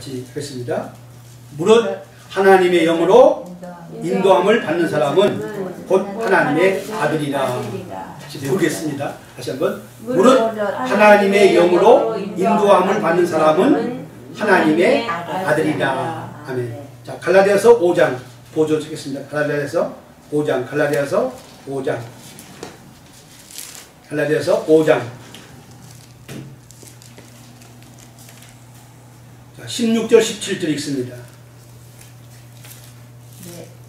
같이 하겠습니다. 무릇 하나님의 영으로 인도함을 받는 사람은 곧 하나님의 아들이라. 같이 배우겠습니다. 다시 한번. 무릇 하나님의 영으로 인도함을 받는 사람은 하나님의 아들이라. 아멘. 자, 갈라디아서 5장 보조 쓰겠습니다. 갈라디아서 5장. 갈라디아서 5장. 갈라디아서 5장. 16절 17절 읽습니다.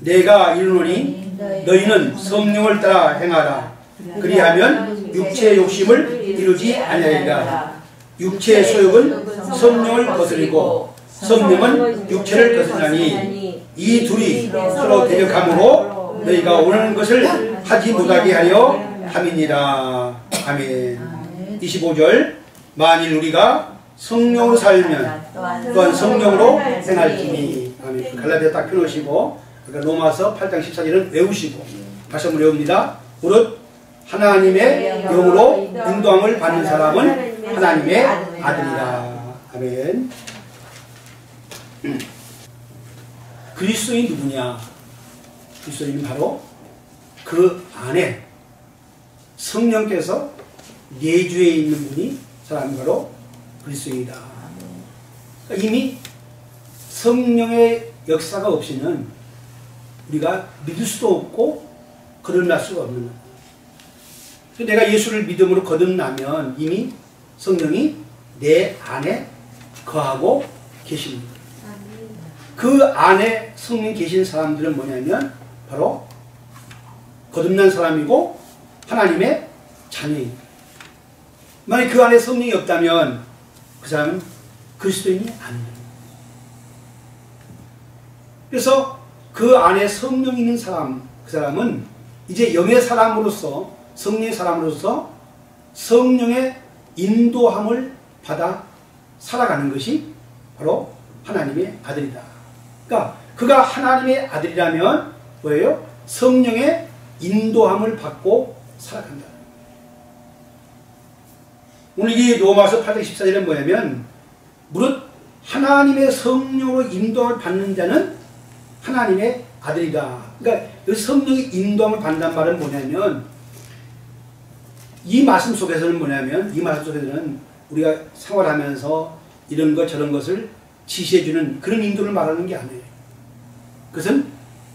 내가 이르노니 너희는 성령을 따라 행하라. 그리하면 육체의 욕심을 이루지 아니하리라. 육체의 소욕은 성령을 거스리고 성령은 육체를 거스리나니 이 둘이 서로 대적함으로 너희가 원하는 것을 하지 못하게 하려 함이니라. 아멘. 25절 만일 우리가 성령으로 살면 또한 성령으로 행할지니. 아멘. 갈라디아 딱 펴놓으시고 로마서 8장 14절은 외우시고 다시 한번 외웁니다. 무릇 하나님의 영으로 인도함을 받는 사람은 하나님의 아들이라. 아멘. 그리스도인이 누구냐? 그리스도인은 바로 그 안에 성령께서 내주에 있는 분이 사람이 바로 그리스도인이다. 그러니까 이미 성령의 역사가 없이는 우리가 믿을 수도 없고 거듭날 수가 없는 거예요. 내가 예수를 믿음으로 거듭나면 이미 성령이 내 안에 거하고 계십니다. 그 안에 성령 계신 사람들은 뭐냐면 바로 거듭난 사람이고 하나님의 자녀입니다. 만약 그 안에 성령이 없다면 그 사람은 그리스도인이 아닙니다. 그래서 그 안에 성령이 있는 사람, 그 사람은 이제 영의 사람으로서, 성령의 사람으로서 성령의 인도함을 받아 살아가는 것이 바로 하나님의 아들이다. 그러니까 그가 하나님의 아들이라면 뭐예요? 성령의 인도함을 받고 살아간다. 오늘 이 로마서 8장 14절은 뭐냐면 무릇 하나님의 성령으로 인도함을 받는 자는 하나님의 아들이다. 그러니까 그 성령의 인도함을 받는다는 말은 뭐냐면 이 말씀 속에서는 뭐냐면 이 말씀 속에서는 우리가 생활하면서 이런 것 저런 것을 지시해주는 그런 인도를 말하는 게 아니에요. 그것은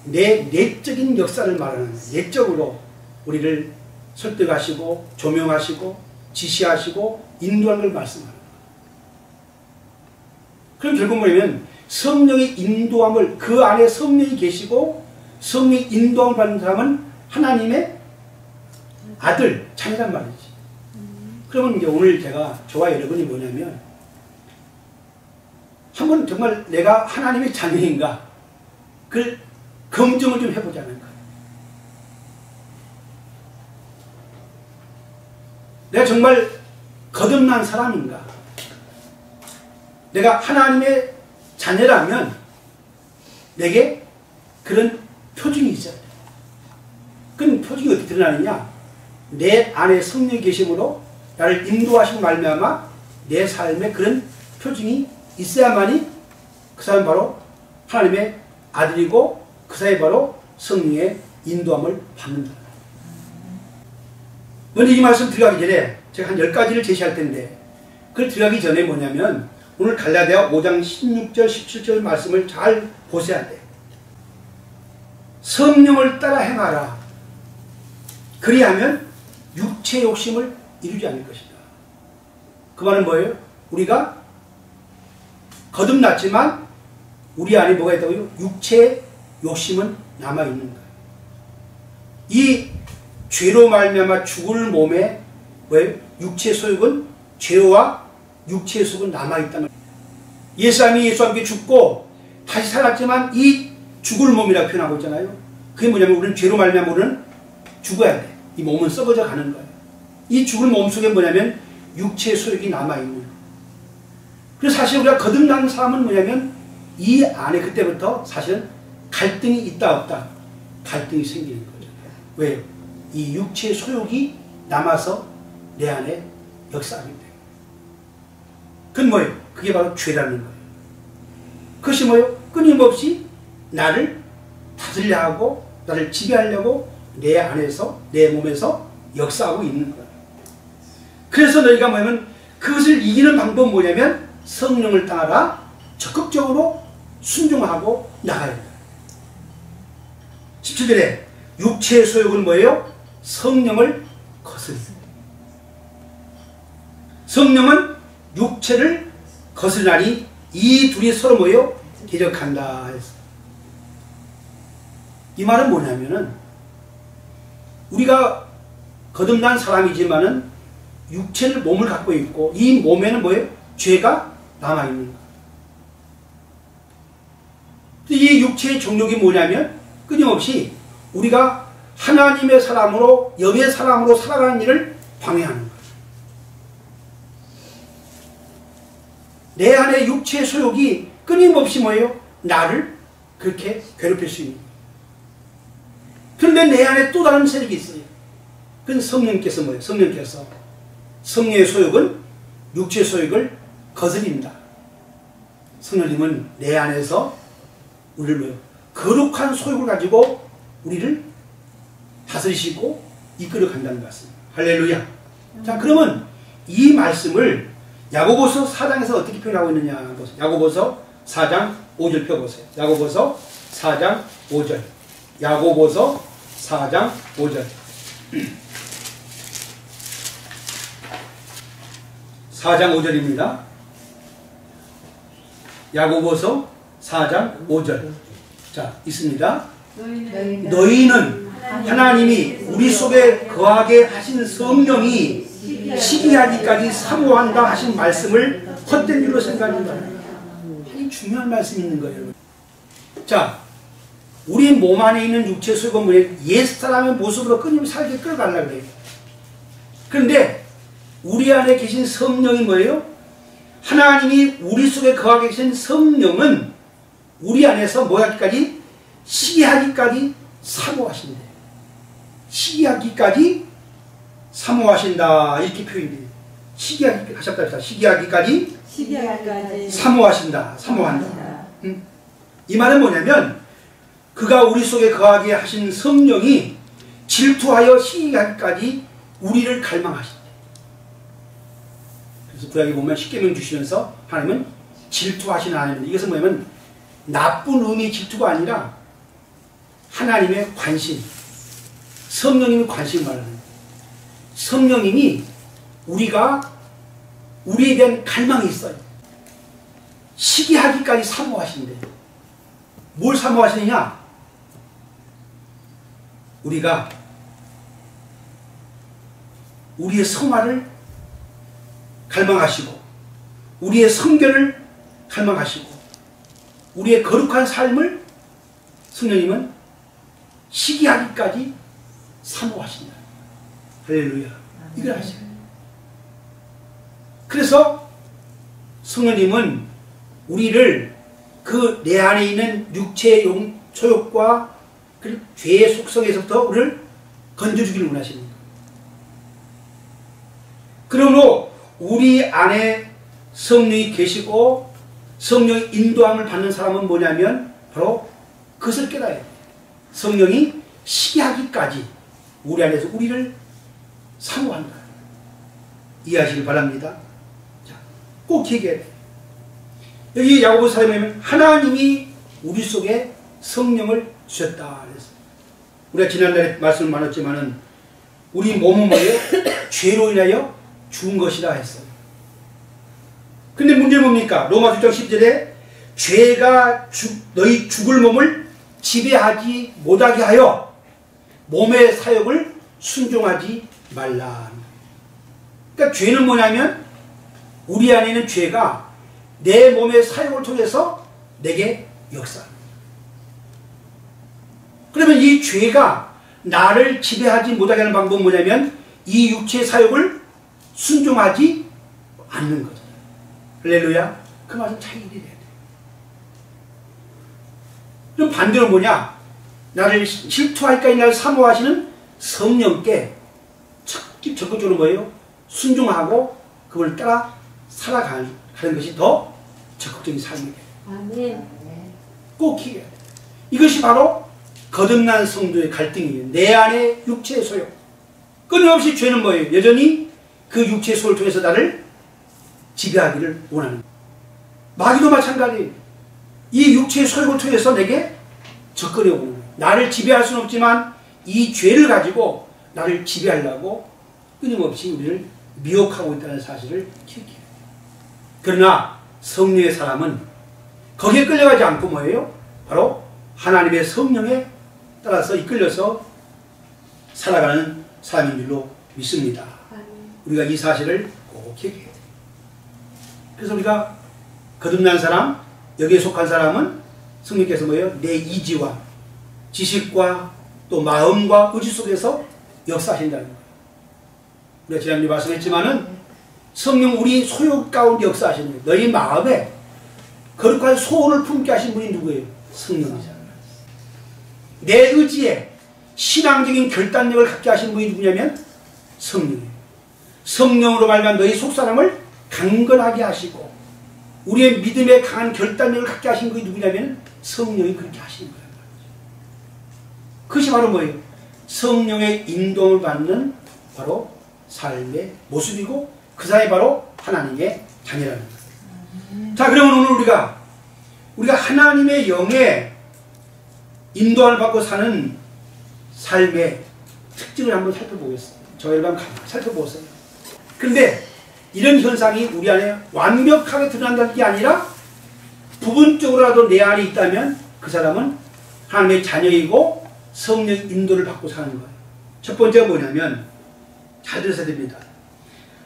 내적인 역사를 말하는 거예요. 내적으로 우리를 설득하시고 조명하시고 지시하시고 인도하는 걸 말씀하는 거예요. 그럼 결국 뭐냐면 성령의 인도함을 그 안에 성령이 계시고 성령의 인도함을 받는 사람은 하나님의 아들, 자녀란 말이지. 그러면 이제 오늘 저와 여러분이 뭐냐면 한번 정말 내가 하나님의 자녀인가 그걸 검증을 좀 해보지 않을까. 내가 정말 거듭난 사람인가. 내가 하나님의 자녀라면 내게 그런 표징이 있어야 돼. 그럼 표징이 어떻게 드러나느냐? 내 안에 성령이 계심으로 나를 인도하시고 말미암아 내 삶에 그런 표징이 있어야만이 그 사람이 바로 하나님의 아들이고 그 사람이 바로 성령의 인도함을 받는다. 먼저 이 말씀 들어가기 전에 제가 한 10가지를 제시할 텐데 그걸 들어가기 전에 뭐냐면 오늘 갈라디아 5장 16절 17절 말씀을 잘 보셔야 돼. 성령을 따라 행하라. 그리하면 육체의 욕심을 이루지 않을 것이다. 그 말은 뭐예요? 우리가 거듭났지만 우리 안에 뭐가 있다고요? 육체의 욕심은 남아있는 거예요. 이 죄로 말미암아 죽을 몸에 뭐예요? 육체의 소욕은 죄와 육체의 소욕은 남아있다는 거예요. 예수님이 예수와 함께 죽고 다시 살았지만 이 죽을 몸이라고 표현하고 있잖아요. 그게 뭐냐면 우리는 죄로 말미암아 우리는 죽어야 돼. 이 몸은 썩어져 가는 거예요. 이 죽을 몸 속에 뭐냐면 육체의 소욕이 남아있는 거예요. 그래서 사실 우리가 거듭난 사람은 뭐냐면 이 안에 그때부터 사실은 갈등이 있다 없다 갈등이 생기는 거죠. 왜요? 이 육체의 소욕이 남아서 내 안에 역사하기 때문에. 그건 뭐예요? 그게 바로 죄라는 거예요. 그것이 뭐예요? 끊임없이 나를 다스리려 하고 나를 지배하려고 내 안에서 내 몸에서 역사하고 있는 거예요. 그래서 너희가 뭐냐면 그것을 이기는 방법은 뭐냐면 성령을 따라 적극적으로 순종하고 나가야 돼요. 17절에 육체의 소욕은 뭐예요? 성령을 거스르다. 성령은 육체를 거스르나니 이 둘이 서로 뭐예요? 대적한다 했어. 이 말은 뭐냐면은 우리가 거듭난 사람이지만은 육체를 몸을 갖고 있고 이 몸에는 뭐예요? 죄가 남아있는 거예요. 이 육체의 정욕이 뭐냐면 끊임없이 우리가 하나님의 사람으로 영의 사람으로 살아가는 일을 방해하는 거예요. 내 안에 육체의 소욕이 끊임없이 뭐예요? 나를 그렇게 괴롭힐 수 있는 거예요. 그런데 내 안에 또 다른 세력이 있어요. 그건 성령께서 뭐예요? 성령께서 성령의 소욕은 육체의 소욕을 거스립니다. 성령님은 내 안에서 우리를 뭐예요? 거룩한 소욕을 가지고 우리를 다스리시고 이끌어 간다는 말씀입니다. 할렐루야. 자, 그러면 이 말씀을 야고보서 4장에서 어떻게 표현하고 있느냐 보세요. 야고보서 4장 5절 펴보세요. 야고보서 4장 5절. 야고보서 4장 5절. 4장 5절입니다. 야고보서 4장 5절. 자, 있습니다. 너희는 하나님이 우리 속에 거하게 하신 성령이 시기하기까지 사모한다 하신 말씀을 헛된 줄로 생각합니다. 이 중요한 말씀이 있는 거예요. 자, 우리 몸 안에 있는 육체 소욕은 옛사람의 모습으로 끊임없이 살게 끌어가려고 해요. 그런데 우리 안에 계신 성령이 뭐예요? 하나님이 우리 속에 거하게 계신 성령은 우리 안에서 뭐하기까지? 시기하기까지 사모하신대. 시기하기까지 사모하신다. 이렇게 표현돼요. 시기하기 하셨다 했다. 시기하기까지 사모하신다. 사모한다. 이 말은 뭐냐면 그가 우리 속에 거하게 하신 성령이 질투하여 시기하기까지 우리를 갈망하신다. 그래서 구약에 보면 십계명 주시면서 하나님은 질투하시는 하나님입니다. 이것은 뭐냐면 나쁜 의미의 질투가 아니라 하나님의 관심, 성령님의 관심 말하는 거예요. 성령님이 우리에 대한 갈망이 있어요. 시기하기까지 사모하신대요. 뭘 사모하시느냐? 우리가 우리의 성화를 갈망하시고 우리의 성결을 갈망하시고 우리의 거룩한 삶을 성령님은 시기하기까지 사모하신다. 할렐루야. 이걸 하셔요. 그래서 성령님은 우리를 그 내 안에 있는 육체의 소욕과 그 죄의 속성에서부터 우리를 건져주기를 원하십니다. 그러므로 우리 안에 성령이 계시고 성령의 인도함을 받는 사람은 뭐냐면 바로 그것을 깨달아야 돼요. 성령이 시기하기까지 우리 안에서 우리를 사모한다. 이해하시길 바랍니다. 자, 꼭 기억해야 돼요. 여기 야고보서 4장에 보면 하나님이 우리 속에 성령을 주셨다. 그래서 우리가 지난달에 말씀을 나눴지만은 우리 몸은 뭐예요? 죄로 인하여 죽은 것이라 했어요. 근데 문제는 뭡니까? 로마서 6장 10절에 죄가 너희 죽을 몸을 지배하지 못하게 하여 몸의 사욕을 순종하지 말라. 그러니까 죄는 뭐냐면 우리 안에 있는 죄가 내 몸의 사욕을 통해서 내게 역사합니다. 그러면 이 죄가 나를 지배하지 못하게 하는 방법은 뭐냐면 이 육체의 사욕을 순종하지 않는 거죠. 할렐루야. 그 말은 잘 이해해야 돼. 그럼 반대로 뭐냐? 나를 질투할까지 나를 사모하시는 성령께 적극적으로 뭐예요? 순종하고 그걸 따라 살아가는 것이 더 적극적인 삶이에요. 아멘. 꼭 기억해야 돼. 이것이 바로 거듭난 성도의 갈등이에요. 내 안에 육체의 소욕. 끊임없이 죄는 뭐예요? 여전히 그 육체의 소욕을 통해서 나를 지배하기를 원하는 거예요. 마귀도 마찬가지예요. 이 육체의 소욕을 통해서 내게 접근해오는 거예요. 나를 지배할 수는 없지만 이 죄를 가지고 나를 지배하려고 끊임없이 우리를 미혹하고 있다는 사실을 기억해야 돼요. 그러나 성령의 사람은 거기에 끌려가지 않고 뭐예요? 바로 하나님의 성령에 따라서 이끌려서 살아가는 사람인 줄로 믿습니다. 우리가 이 사실을 꼭 기억해야 돼요. 그래서 우리가 거듭난 사람, 여기에 속한 사람은 성령께서 뭐예요? 내 이지와 지식과 또 마음과 의지 속에서 역사하신다는 거예요. 우리가 지난주에 말씀했지만은 성령 우리 소욕 가운데 역사하시는 거예요. 너희 마음에 거룩한 소원을 품게 하신 분이 누구예요? 성령이잖아요. 내 의지에 신앙적인 결단력을 갖게 하신 분이 누구냐면 성령이에요. 성령으로 말미암아 너희 속사람을 강건하게 하시고 우리의 믿음에 강한 결단력을 갖게 하신 분이 누구냐면 성령이 그렇게 하시는 거예요. 그것이 바로 뭐예요? 성령의 인도를 받는 바로 삶의 모습이고 그 사람이 바로 하나님의 자녀라는 거예요. 자, 그러면 오늘 우리가 하나님의 영의 인도를 받고 사는 삶의 특징을 한번 살펴보겠습니다. 저희가 한번 살펴보세요. 그런데 이런 현상이 우리 안에 완벽하게 드러난다는 게 아니라 부분적으로라도 내 안에 있다면 그 사람은 하나님의 자녀이고 성령 인도를 받고 사는 거예요. 첫 번째가 뭐냐면 잘 들으셔야 됩니다.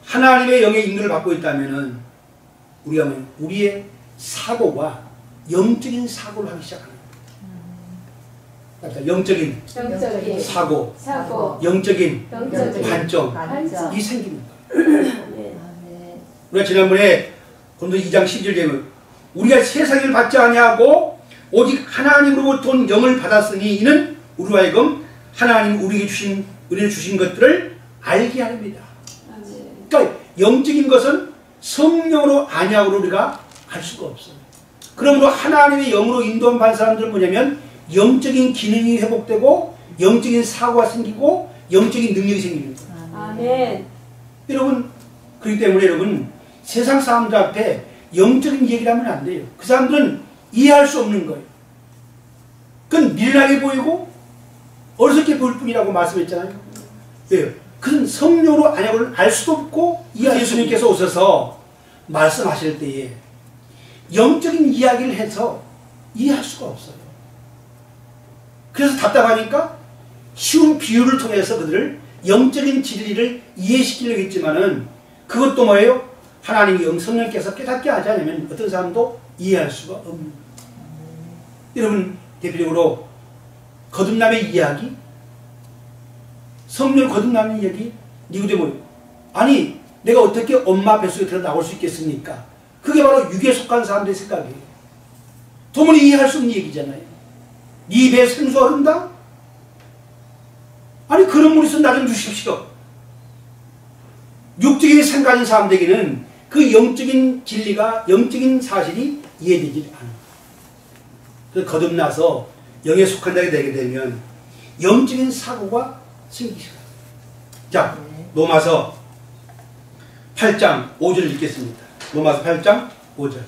하나님의 영의 인도를 받고 있다면은 우리가 우리의 사고가 영적인 사고를 하기 시작합니다. 영적인 사고, 영적인 관점이 생깁니다. 우리가 지난번에 본도 2장 10절 되면 우리가 세상을 받지 아니하고 오직 하나님으로부터 온 영을 받았으니 이는 우리로 하여금 하나님 우리에게 주신 은혜를 주신 것들을 알게 합니다. 그러니까 영적인 것은 성령으로 아니하고로 우리가 알 수가 없어요. 그러므로 하나님의 영으로 인도받은 사람들은 뭐냐면 영적인 기능이 회복되고 영적인 사고가 생기고 영적인 능력이 생기는 거예요. 아멘. 여러분, 그렇기 때문에 여러분 세상 사람들 앞에 영적인 얘기를 하면 안 돼요. 그 사람들은 이해할 수 없는 거예요. 그건 미련하게 보이고 어리석게 보일 뿐이라고 말씀했잖아요. 왜요? 그건 성령으로 아니고는 알 수도 없고 예수님께서 오셔서 말씀하실 때에 영적인 이야기를 해서 이해할 수가 없어요. 그래서 답답하니까 쉬운 비유를 통해서 그들을 영적인 진리를 이해시키려고 했지만은 그것도 뭐예요? 하나님의 성령께서 깨닫게 하지 않으면 어떤 사람도 이해할 수가 없는 거예요. 여러분, 대표적으로 거듭남의 이야기, 성령 거듭남의 이야기, 니고데모요. 아니, 내가 어떻게 엄마 뱃속에 들어 나올 수 있겠습니까? 그게 바로 육에 속한 사람들의 생각이에요. 도무지 이해할 수 없는 얘기잖아요. 네 배에 생수가 흐른다? 아니, 그런 물이 있으면 나 좀 주십시오. 육적인 생각인 사람들에게는 그 영적인 진리가, 영적인 사실이 이해되지 않아요. 그래서 거듭나서 영에 속한 자가 되게 되면 영적인 사고가 생기기 시작합니다. 자, 로마서 8장 5절을 읽겠습니다. 로마서 8장 5절.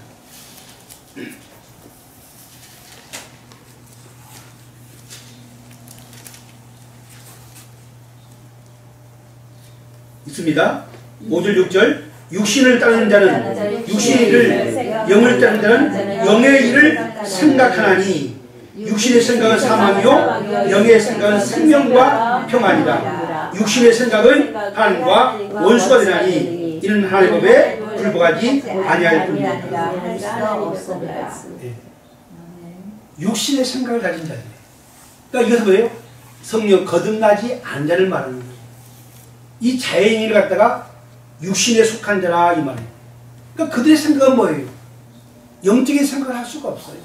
있습니다. 5절 6절. 육신을 따르는 자는 육신의 일을, 영을 따르는 자는 영의 일을 생각하나니 육신의 생각은 사망이요 영의 생각은 생명과 평안이다. 육신의 생각은 하나님과 원수가 되나니 이는 하나님의 법에 불복하지 아니할 뿐이다. 네. 육신의 생각을 가진 자들. 그러니까 이것은 뭐예요? 성령 거듭나지 않은 자를 말하는 거예요. 이 자연인을 갖다가 육신에 속한 자라 이 말이에요. 그러니까 그들의 생각은 뭐예요? 영적인 생각을 할 수가 없어요.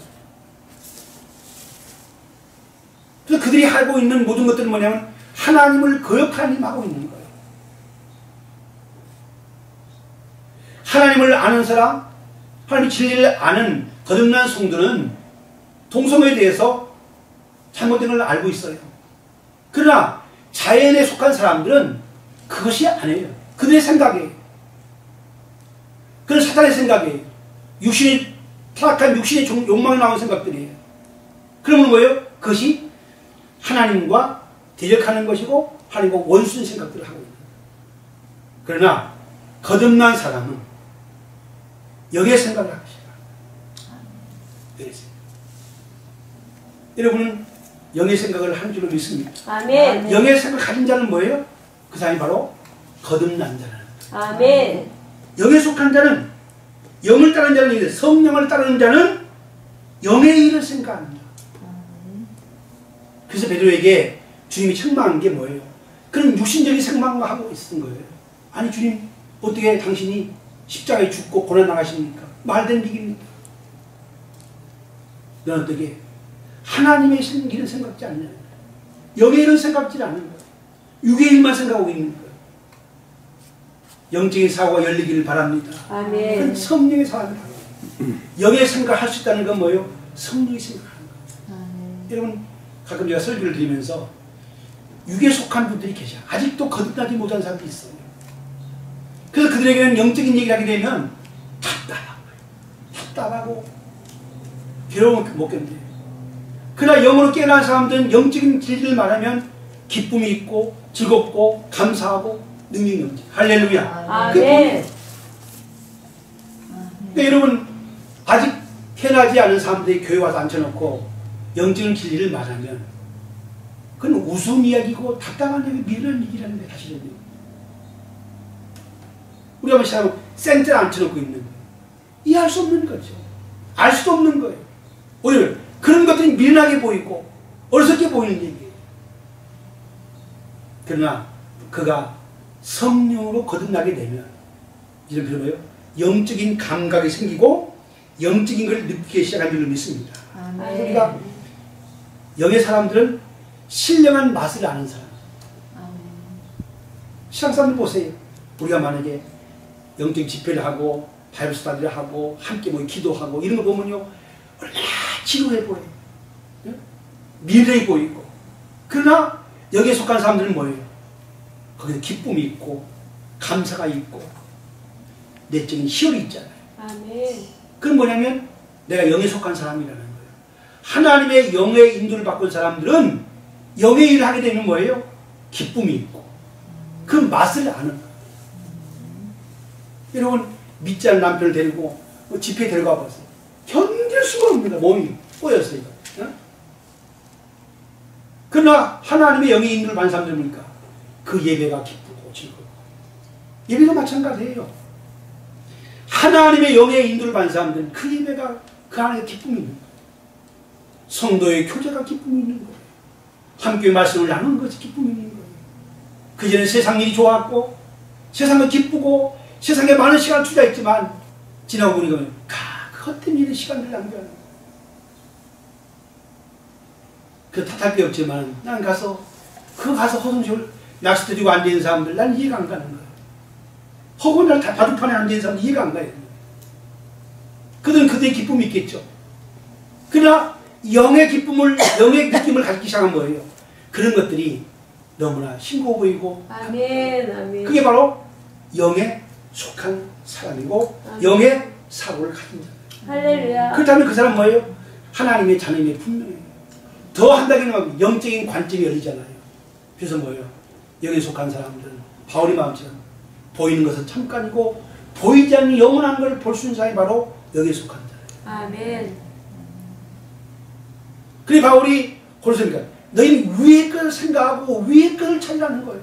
그래서 그들이 하고 있는 모든 것들은 뭐냐면 하나님을 거역하는 일 하고 있는 거예요. 하나님을 아는 사람, 하나님의 진리를 아는 거듭난 성도는 동성애에 대해서 잘못된 걸 알고 있어요. 그러나 자연에 속한 사람들은 그것이 아니에요. 그들의 생각이에요. 그건 사탄의 생각이에요. 육신이 타락한 육신의 욕망이 나온 생각들이에요. 그러면 뭐예요? 그것이 하나님과 대적하는 것이고 하나님과 원수인 생각들을 하고 있는 거예요. 그러나 거듭난 사람은 영의 생각을 하기 시작합니다. 여러분은 영의 생각을 하는 줄로 믿습니까? 아멘. 영의 생각을 가진 자는 뭐예요? 그 사람이 바로 거듭난 자라는 거예요. 아멘. 영에 속한 자는, 영을 따르는 자는, 성령을 따르는 자는 영의 일을 생각합니다. 그래서 베드로에게 주님이 책망한 게 뭐예요? 그런 육신적인 생각만 하고 있었던 거예요. 아니 주님, 어떻게 당신이 십자가에 죽고 고난 당하십니까? 말된 얘기입니까? 너는 어떻게 하나님의 일은 생각지 않는 거예요. 영의 일은 생각지 않는 거예요. 육의 일만 생각하고 있는 거예요. 영적인 사고가 열리기를 바랍니다. 아멘. 성령의 사람이 바랍니다. 영의 생각할 수 있다는 건 뭐예요? 성령의 생각하는 거예요. 여러분, 가끔 제가 설교를 드리면서 육에 속한 분들이 계셔. 아직도 거듭나지 못한 사람들이 있어요. 그래서 그들에게는 영적인 얘기를 하게 되면 답답하고 괴로움을 못 견뎌요. 그러나 영으로 깨어난 사람들은 영적인 진리를 말하면 기쁨이 있고 즐겁고 감사하고 능력이 넘치. 할렐루야. 아멘. 그러니까 여러분, 아직 태어나지 않은 사람들이 교회 와서 앉혀놓고 영적인 진리를 말하면 그건 우스운 이야기고 답답한 얘기, 미련한 얘기라는 게 사실은요. 우리가 시작하면 센터에 앉혀놓고 있는 거예요. 이해할 수 없는 거죠. 알 수도 없는 거예요. 오히려 그런 것들이 미련하게 보이고 어리석게 보이는 얘기예요. 그러나 그가 성령으로 거듭나게 되면 이런 표현이에요. 영적인 감각이 생기고 영적인 걸 느끼기 시작한 줄로 믿습니다. 아멘. 우리가 영의 사람들은 신령한 맛을 아는 사람. 신앙 사람들 보세요. 우리가 만약에 영적 집회를 하고 바이블 스터디를 하고 함께 뭐 기도하고 이런 거 보면요, 얼마나 지루해 보여요. 미련해 보이고. 그러나 여기에 속한 사람들은 뭐예요? 거기에 기쁨이 있고 감사가 있고 내적인 희열이 있잖아요. 아멘. 그건 뭐냐면 내가 영에 속한 사람이라는 거예요. 하나님의 영의 인도를 받은 사람들은 영의 일을 하게 되면 뭐예요? 기쁨이 있고 그 맛을 아는 거예요. 여러분, 믿지 않는 남편을 데리고 집회에 데려가 보세요. 견딜 수가 없습니다. 몸이 꼬였어요. 어? 그러나 하나님의 영의 인도를 받은 사람들은 뭡니까? 그 예배가 기쁘고 즐겁고. 예배도 마찬가지예요. 하나님의 영의 인도를 받은 사람들은 그 예배가 그 안에 기쁨이 있는 거예요. 성도의 교제가 기쁨이 있는 거예요. 함께 말씀을 나누는 것이 기쁨이 있는 거예요. 그전에 세상 일이 좋았고 세상은 기쁘고 세상에 많은 시간을 투자했지만 지나고 보니까 그 헛된 일에 시간을 낭비하는 거예요. 그 탓할 게 없지만 난 가서 허송세월 낚싯대 들고 앉아있는 사람들 난 이해가 안 가는 거예요. 허구한 날 바둑판에 앉아있는 사람들 이해가 안 가요. 그들은 그들의 기쁨이 있겠죠. 그러나 영의 기쁨을, 영의 느낌을 가지기 시작한 거예요. 그런 것들이 너무나 싱거워 보이고 아멘. 아멘. 그게 바로 영에 속한 사람이고 아멘. 영의 사고를 가진 자예요. 할렐루야. 그렇다면 그 사람은 뭐예요? 하나님의 자녀임이 분명해요. 더 한다기는 영적인 관점이 열리잖아요. 그래서 뭐예요? 영에 속한 사람들은 바울의 마음처럼 보이는 것은 잠깐이고 보이지 않는 영원한 걸 볼 수 있는 사람이 바로 영에 속한 자예요. 아멘. 그래 바울이 고로새니까 너희는 위의 것을 생각하고 위의 것을 찾으라는 거예요.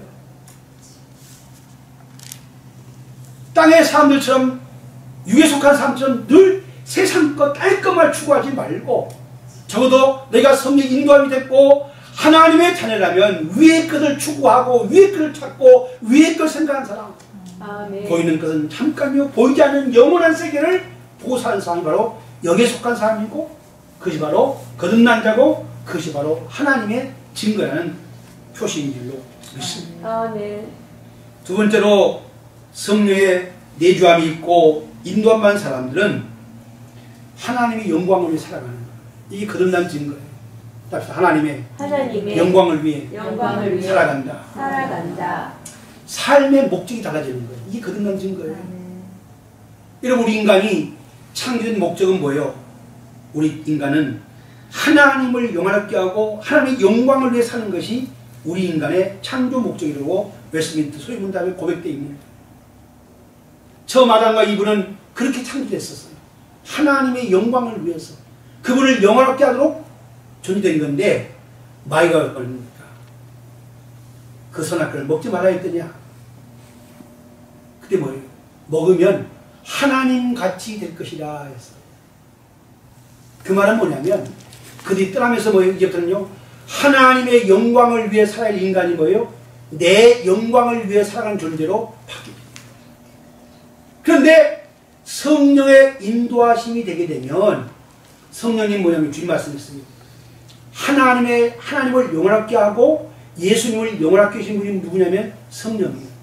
땅의 사람들처럼 육에 속한 사람처럼 늘 세상 것 딸 것만 추구하지 말고 적어도 내가 성령 인도함이 됐고 하나님의 자녀라면 위의 것을 추구하고 위의 것을 찾고 위의 것을 생각하는 사람. 아멘. 보이는 것은 잠깐이요 보이지 않는 영원한 세계를 보고 사는 사람이 바로 영에 속한 사람이고 그것이 바로 거듭난 자고 그것이 바로 하나님의 증거라는 표시인 줄로 믿습니다. 아멘. 두 번째로 성령의 내주함이 있고 인도함 받은 사람들은 하나님의 영광을 위해 살아가는 거예요. 이게 거듭난 증거예요. 하나님의 영광을 위해 살아간다. 삶의 목적이 달라지는 거예요. 이게 거듭난 증거예요. 여러분, 우리 인간이 창조된 목적은 뭐예요? 우리 인간은 하나님을 영화롭게 하고 하나님의 영광을 위해 사는 것이 우리 인간의 창조 목적이라고 웨스트민스터 소유문답에 고백되어 있습니다. 처음 아담과 이브는 그렇게 창조됐었어요. 하나님의 영광을 위해서 그분을 영화롭게 하도록 존재된 건데 마귀가 걸립니까? 그 선악과를 먹지 말아야 했더냐? 그때 뭐예요? 먹으면 하나님같이 될 것이라 했어요. 그 말은 뭐냐면 그들이 떠나면서 뭐예요? 이제부터는요, 하나님의 영광을 위해 살아야 할 인간이 뭐예요? 내 영광을 위해 살아가는 존재로 바뀝니다. 그런데 성령의 인도하심이 되게 되면 성령님 뭐냐면 주님 말씀했습니다. 하나님을 영원하게 하고 예수님을 영원하게 하신 분이 누구냐면 성령이에요.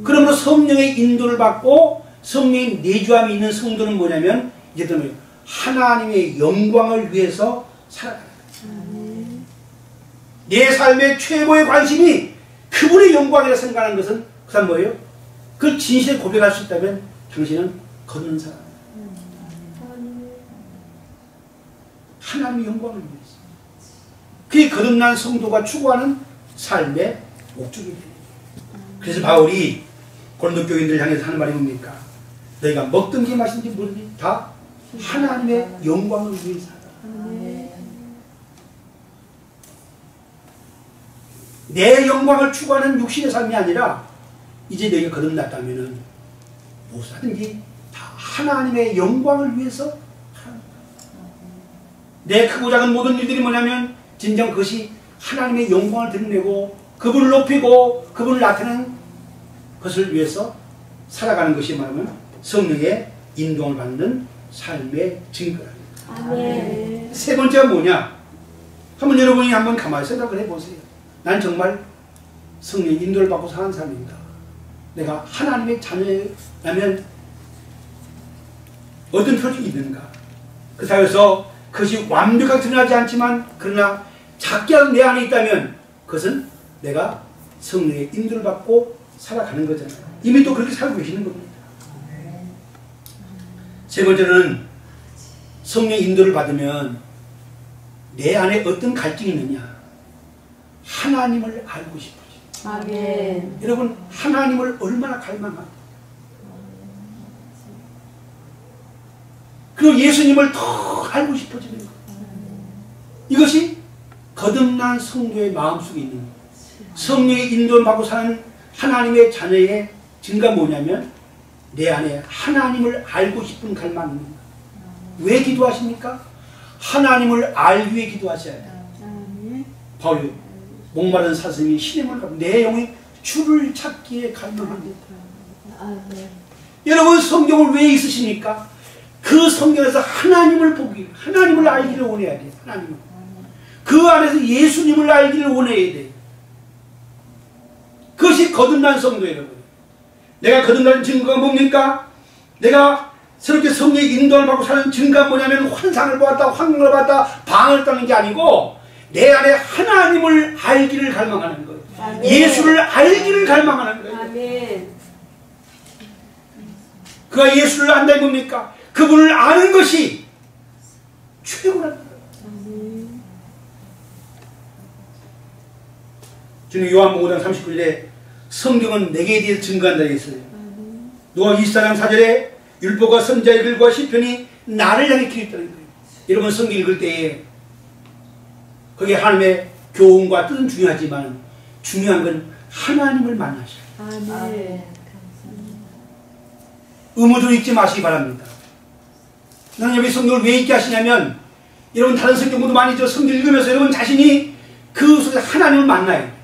그러므로 성령의 인도를 받고 성령의 내주함이 있는 성도는 뭐냐면 이제부터는 하나님의 영광을 위해서 살아가는 거예요. 내 삶의 최고의 관심이 그분의 영광이라 생각하는 것은 그 사람 뭐예요? 그걸 진실에 고백할 수 있다면 당신은 거듭난 사람이에요. 하나님의 영광을 위해서. 그게 거듭난 성도가 추구하는 삶의 목적이 돼요. 그래서 바울이 고린도 교인들을 향해서 하는 말이 뭡니까? 너희가 먹든지 마시든지 뭐든지 다 하나님의 영광을 위해서 하라. 내 영광을 추구하는 육신의 삶이 아니라 이제 너희가 거듭났다면 무엇하든지 다 하나님의 영광을 위해서 하는 거야. 내 크고 작은 모든 일들이 뭐냐면 진정 그것이 하나님의 영광을 드러내고 그분을 높이고 그분을 나타내는 것을 위해서 살아가는 것이 말하면 성령의 인도를 받는 삶의 증거랍니다. 세 번째가 뭐냐? 한번 여러분이 한번 가만히 생각을 해보세요. 난 정말 성령의 인도를 받고 사는 삶인가? 내가 하나님의 자녀라면 어떤 표정이 있는가? 그 사회에서 그것이 완벽하게 드러나지 않지만 그러나 작게라도 내 안에 있다면 그것은 내가 성령의 인도를 받고 살아가는 거잖아요. 이미 또 그렇게 살고 계시는 겁니다. 세 번째는 성령의 인도를 받으면 내 안에 어떤 갈증이 있느냐? 하나님을 알고 싶어져. 아멘. 여러분, 하나님을 얼마나 갈망하고 그리고 예수님을 더 알고 싶어지는 것. 이것이 거듭난 성도의 마음속에 있는 것. 성령의 인도를 받고 사는 하나님의 자녀의 증거가 뭐냐면 내 안에 하나님을 알고 싶은 갈망이 있는 것. 왜 기도하십니까? 하나님을 알기 위해 기도하셔야 돼요. 바울이 목마른 사슴이 시냇물 가고 내 영이 주를 찾기에 갈망합니다. 여러분, 성경을 왜 있으십니까? 그 성경에서 하나님을 보기, 하나님을 알기를 원해야 돼요. 하나님을. 그 안에서 예수님을 알기를 원해야 돼요. 그것이 거듭난 성도예요. 내가 거듭난 증거가 뭡니까? 내가 새롭게 성령의 인도를 받고 사는 증거가 뭐냐면 환상을 보았다, 환경을 봤다, 방을 따는 게 아니고 내 안에 하나님을 알기를 갈망하는 거예요. 아멘. 예수를 알기를 갈망하는 거예요. 아멘. 그가 예수를 안다는 겁니까? 그분을 아는 것이 최고라는 거예요. 주님 요한복음 5장 39절에 성경은 내게 대해서 증거한다 했어요. 누가 24장 4절에 율법과 선지자의 글과 시편이 나를 향해 기록했다는 거예요. 여러분, 성경 읽을 때에 거기에 하나님의 교훈과 뜻은 중요하지만 중요한 건 하나님을 만나셔야 돼요. 아멘. 의무적으로 읽지 마시기 바랍니다. 나는 여기 성경을 왜 읽게 하시냐면 여러분 다른 성경도 많이 성경 읽으면서 여러분 자신이 그 속에서 하나님을 만나야 돼요.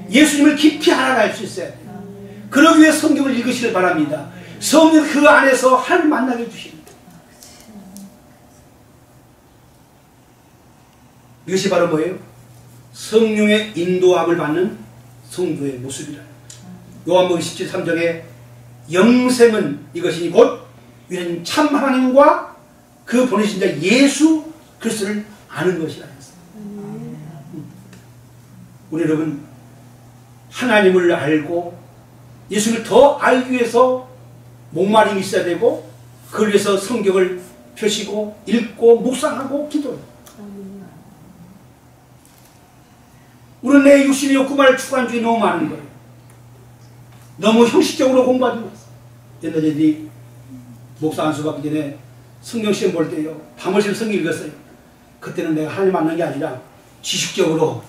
예수님을 깊이 알아갈 수 있어야 돼요. 그러기 위해 성경을 읽으시길 바랍니다. 성경 그 안에서 하나님을 만나게 해주십니다. 이것이 바로 뭐예요? 성령의 인도함을 받는 성도의 모습이라. 요한복음 17:3절에 영생은 이것이니 곧 이런 참 하나님과 그 보내신 자 예수 그리스도를 아는 것이라 했어요. 우리 여러분 하나님을 알고 예수를 더 알기 위해서 목마름이 있어야 되고 그걸 위해서 성경을 펴시고 읽고 묵상하고 기도해요. 우리는 내 육신의 욕구만을 추구하는 중에 너무 많은 거예요. 너무 형식적으로 공부하지 마세요. 옛날에 네 목사 안수 받기 전에 성경 시험 볼 때요 밤을 새서 성경 읽었어요. 그때는 내가 하나님 만난 게 아니라 지식적으로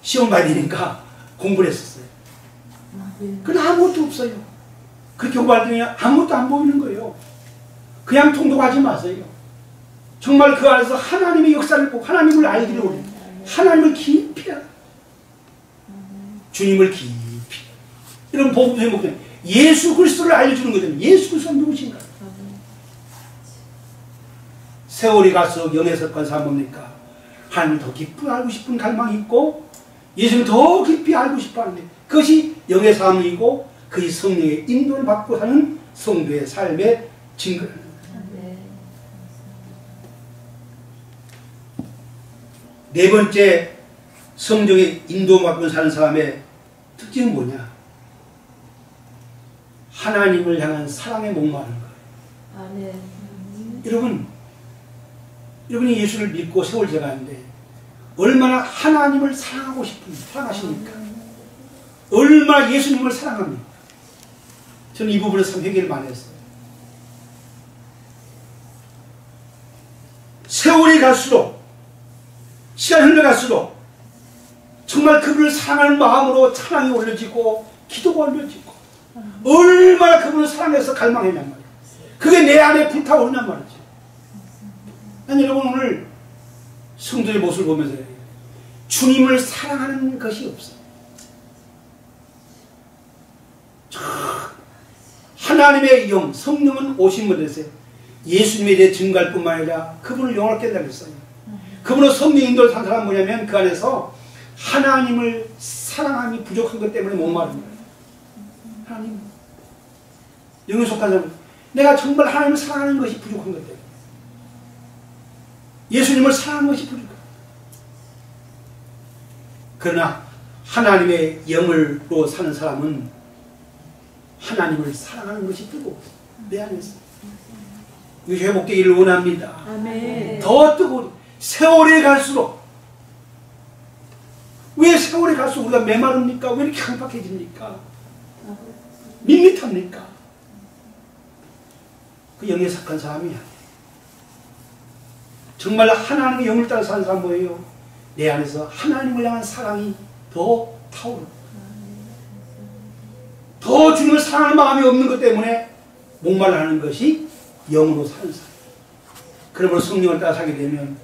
시험 봐야 되니까 공부를 했었어요. 그건 아무것도 없어요. 그렇게 공부하더니 아무것도 안 보이는 거예요. 그냥 통독하지 마세요. 정말 그 안에서 하나님의 역사를 보고 하나님을 알기를 원해요. 하나님을 깊이 알아요. 주님을 깊이. 이런 복음 제목은 예수 그리스도를 알려주는 거잖아요. 예수 그리스도가 누구신가? 세월이 갈수록 영에 속한 사람 뭡니까? 하나님을 더 깊이 알고 싶은 갈망이 있고 예수를 더 깊이 알고 싶어 하는데 그것이 영의 삶이고 그것이 성령의 인도를 받고 사는 성도의 삶의 증거입니다. 네 번째 성령의 인도받고 사는 사람의 특징은 뭐냐? 하나님을 향한 사랑에 목마르는 거예요. 여러분이 예수를 믿고 세월 지나가는데 얼마나 하나님을 사랑하고 사랑하십니까? 얼마나 예수님을 사랑합니까? 저는 이 부분에서 참 회개를 많이 했어요. 세월이 갈수록 시간이 흘러갈수록 정말 그분을 사랑하는 마음으로 찬양이 올려지고 기도가 올려지고 얼마나 그분을 사랑해서 갈망했냔 말이에요. 그게 내 안에 불타오르냔 말이죠. 난 여러분 오늘 성도의 모습을 보면서 주님을 사랑하는 것이 없어요. 하나님의 영, 성령은 오신 분이세요. 예수님에 대해 증거할 뿐만 아니라 그분을 영원하게 깨달았어요. 그분은 성령 인도를 산 사람은 뭐냐면 그 안에서 하나님을 사랑함이 부족한 것 때문에 목마른 거예요. 하나님 영에 속한 사람은 내가 정말 하나님을 사랑하는 것이 부족한 것 때문에 예수님을 사랑하는 것이 부족한 거예요. 그러나 하나님의 영으로 사는 사람은 하나님을 사랑하는 것이 뜨거워 내 안에서 이것이 회복되기를 원합니다. 아멘. 더 뜨거워. 세월이 갈수록 왜 세월이 갈수록 우리가 메마릅니까? 왜 이렇게 강박해집니까? 밋밋합니까? 그 영에 속한 사람이야. 정말 하나님의 영을 따라 사는 사람 뭐예요? 내 안에서 하나님을 향한 사랑이 더 타오르고 더 주님을 사랑하는 마음이 없는 것 때문에 목말라하는 것이 영으로 사는 사람. 그러므로 성령을 따라 살게 되면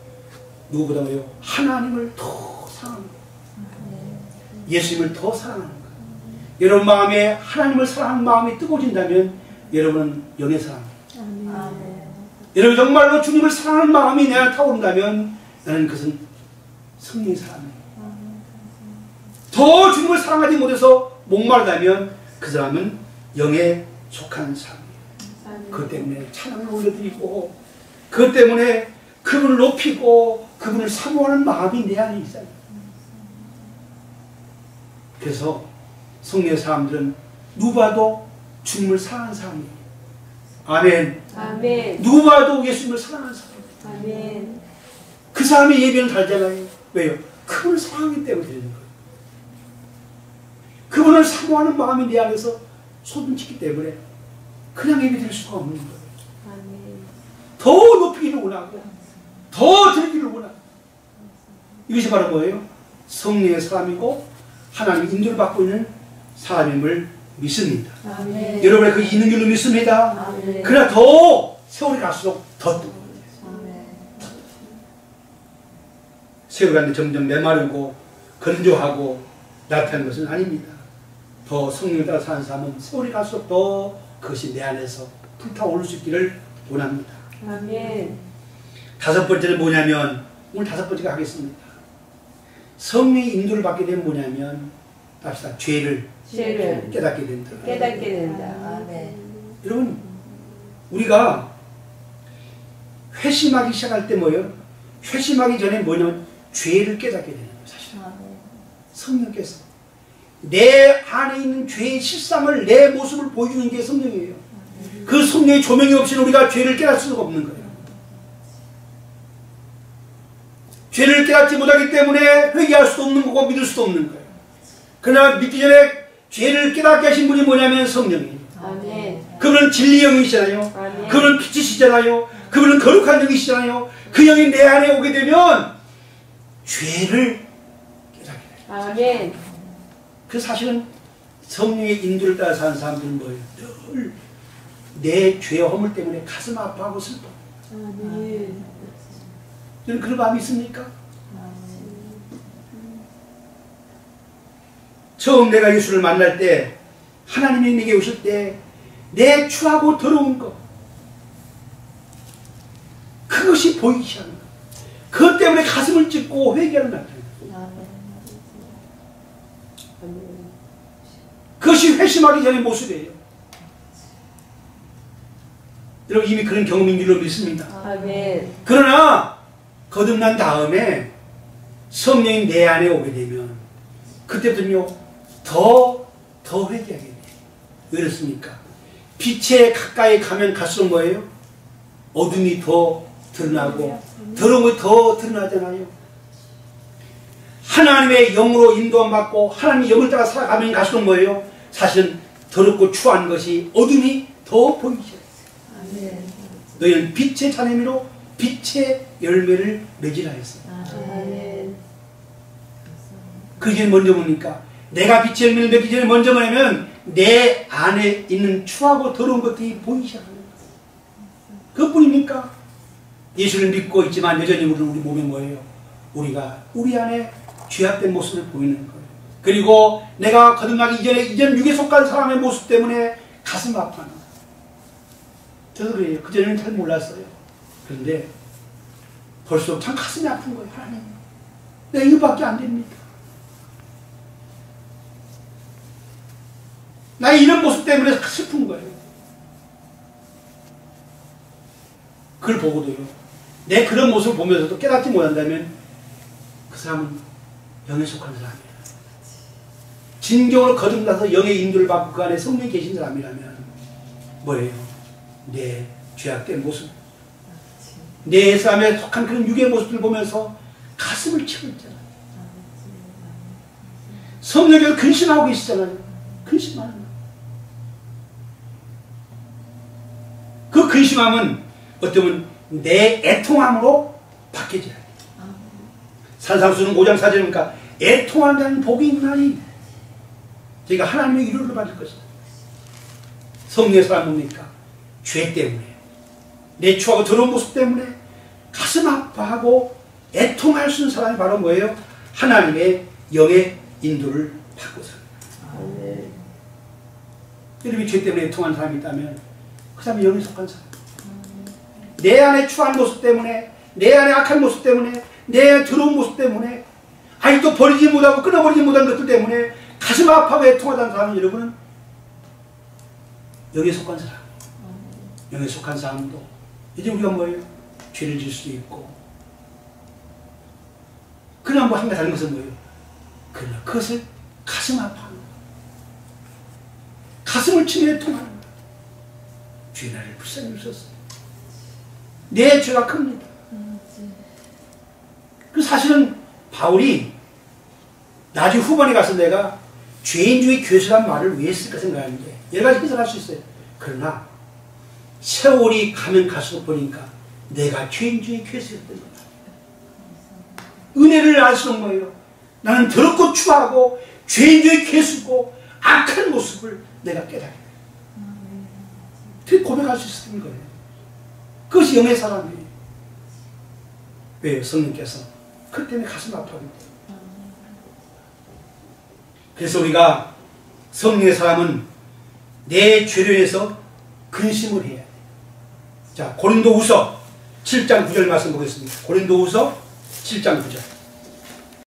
누구보다 뭐예요? 하나님을 더 사랑하는 거예요. 예수님을 더 사랑하는 거예요. 여러분 마음에 하나님을 사랑하는 마음이 뜨거워진다면 여러분은 영의 사람이에요. 여러분 정말로 주님을 사랑하는 마음이 내 안에 타오른다면 나는 그것은 성령의 사람이에요. 더 주님을 사랑하지 못해서 목마르다면 그 사람은 영에 속한 사람이에요. 그것 때문에 찬양을 올려드리고 그것 때문에 그분을 높이고 그분을 사모하는 마음이 내 안에 있어요. 그래서 성령의 사람들은 누구봐도 주님을 사랑하는 사람이에요. 아멘. 아멘. 누구봐도 예수님을 사랑하는 사람이에요. 아멘. 그 사람의 예배는 다르잖아요. 왜요? 그분을 사랑하기 때문에 되는 거예요. 그분을 사모하는 마음이 내 안에서 솟음치기 때문에 그냥 예배 드릴 수가 없는 거예요. 아멘. 더 높이기를 원하고 더 드리기를 원하고 이것이 바로 뭐예요? 성령의 사람이고 하나님의 인도를 받고 있는 사람임을 믿습니다. 아멘. 여러분의 그 있는 줄로 믿습니다. 아멘. 그러나 더 세월이 갈수록 더 뜨거워요. 세월이 가는데 점점 메마르고 건조하고 나타나는 것은 아닙니다. 더 성령을 따라 사는 사람은 세월이 갈수록 더 그것이 내 안에서 불타오를 수 있기를 원합니다. 아멘. 다섯 번째는 뭐냐면 오늘 다섯 번째가 하겠습니다. 성령의 인도를 받게 되면 뭐냐면 합시다. 죄를 깨닫게 된다. 깨닫게 된다. 아멘. 여러분 우리가 회심하기 시작할 때 뭐예요? 회심하기 전에 뭐냐면 죄를 깨닫게 되는 거예요. 사실 성령께서 내 안에 있는 죄의 실상을, 내 모습을 보여주는 게 성령이에요. 그 성령의 조명이 없이는 우리가 죄를 깨달을 수가 없는 거예요. 죄를 깨닫지 못하기 때문에 회개할 수도 없는 거고 믿을 수도 없는 거예요. 그러나 믿기 전에 죄를 깨닫게 하신 분이 뭐냐면 성령이에요. 아멘. 그분은 진리 영이시잖아요. 아멘. 그분은 빛이시잖아요. 그분은 거룩한 영이시잖아요. 그 영이 내 안에 오게 되면 죄를 깨닫게 돼요. 아멘. 그 사실은 성령의 인도를 따라 사는 사람들은 뭐예요? 늘 내 죄의 허물 때문에 가슴 아파하고 슬퍼. 아멘. 여러분 그런 마음이 있습니까? 처음 내가 예수를 만날 때, 하나님이 내게 오실 때 내 추하고 더러운 것, 그것이 보이기 시작합니다. 그것 때문에 가슴을 찢고 회개하는 날입니다. 그것이 회심하기 전의 모습이에요. 여러분 이미 그런 경험인 줄로 믿습니다. 아멘. 그러나 거듭난 다음에 성령이 내 안에 오게 되면 그때부터는요 더 회개하게 돼요. 왜 그렇습니까? 빛에 가까이 가면 갈수록 뭐예요? 어둠이 더 드러나고 더러운 것이 더 드러나잖아요. 하나님의 영으로 인도함 받고 하나님의 영을 따라 살아가면 갈수록 뭐예요? 사실은 더럽고 추한 것이 어둠이 더 보이기 시작해요. 너희는 빛의 자녀미로 빛의 열매를 맺으라 했어요. 아멘. 그게 먼저 뭡니까? 내가 빛의 열매를 맺기 전에 먼저 뭐냐면 내 안에 있는 추하고 더러운 것들이 보이기 시작합니다. 그것뿐입니까? 예수를 믿고 있지만 여전히 우리 몸에 뭐예요? 우리가 우리 안에 죄악된 모습을 보이는 거예요. 그리고 내가 거듭나기 이전에 이전 육에 속한 사람의 모습 때문에 가슴 아파하는 거예요. 저도 그래요. 그전에는 잘 몰랐어요. 그런데 벌써 참 가슴이 아픈 거예요. 하나님, 내가 이거밖에 안 됩니다. 나의 이런 모습 때문에 슬픈 거예요. 그걸 보고도요, 내 그런 모습을 보면서도 깨닫지 못한다면 그 사람은 영에 속한 사람이에요. 진정으로 거듭나서 영의 인도를 받고 그 안에 성령이 계신 사람이라면 뭐예요? 내 죄악된 모습, 내 삶에 속한 그런 육의 모습을 보면서 가슴을 치고 있잖아요. 성령께서 근심하고 계시잖아요. 근심하는 거예요. 그 근심함은 어쩌면 내 애통함으로 바뀌어져야 돼요. 산상수는 5장 4절에 보니까 애통하는 자는 복이 있나니 저희가 하나님의 위로를 받을 것이다. 성령의 사람 뭡니까? 죄 때문에, 내 추하고 더러운 모습 때문에 가슴 아파하고 애통할 수 있는 사람이 바로 뭐예요? 하나님의 영의 인도를 받고 삽니다. 여러분이 죄 때문에 애통하는 사람이 있다면 그 사람이 영에 속한 사람. 내 안에 추한 모습 때문에, 내 안에 악한 모습 때문에, 내 안에 더러운 모습 때문에, 아직도 버리지 못하고 끊어버리지 못한 것들 때문에 가슴 아파하고 애통하다는 사람은 여러분은 영에 속한 사람. 영에 속한 사람도 이제 우리가 뭐예요? 죄를 질 수도 있고, 그러나 뭐 한 가지 다른 것은 뭐예요? 그러나 그것을 가슴 아파하는 거예요. 가슴을 치며 애통하는 거예요. 주의 나를 불쌍히 여기셨어요. 내 죄가 큽니다. 그 사실은 바울이 나중에 후반에 가서 내가 죄인 중에 괴수란 말을 왜 했을까 생각하는데 여러 가지 해석할 수 있어요. 그러나 세월이 가면 갈수록 보니까 내가 죄인 중에 괴수였던 거다. 은혜를 알수록 뭐예요? 나는 더럽고 추하고 죄인 중에 괴수고 악한 모습을 내가 깨달아요. 그렇게 고백할 수 있었던 거예요. 그것이 영의 사람이에요. 왜요? 성령께서 그 때문에 가슴 아파합니다. 그래서 우리가 성령의 사람은 내 죄로 인해서 근심을 해야 돼요. 자, 고린도후서 7장 9절 말씀 보겠습니다. 고린도후서 7장 9절.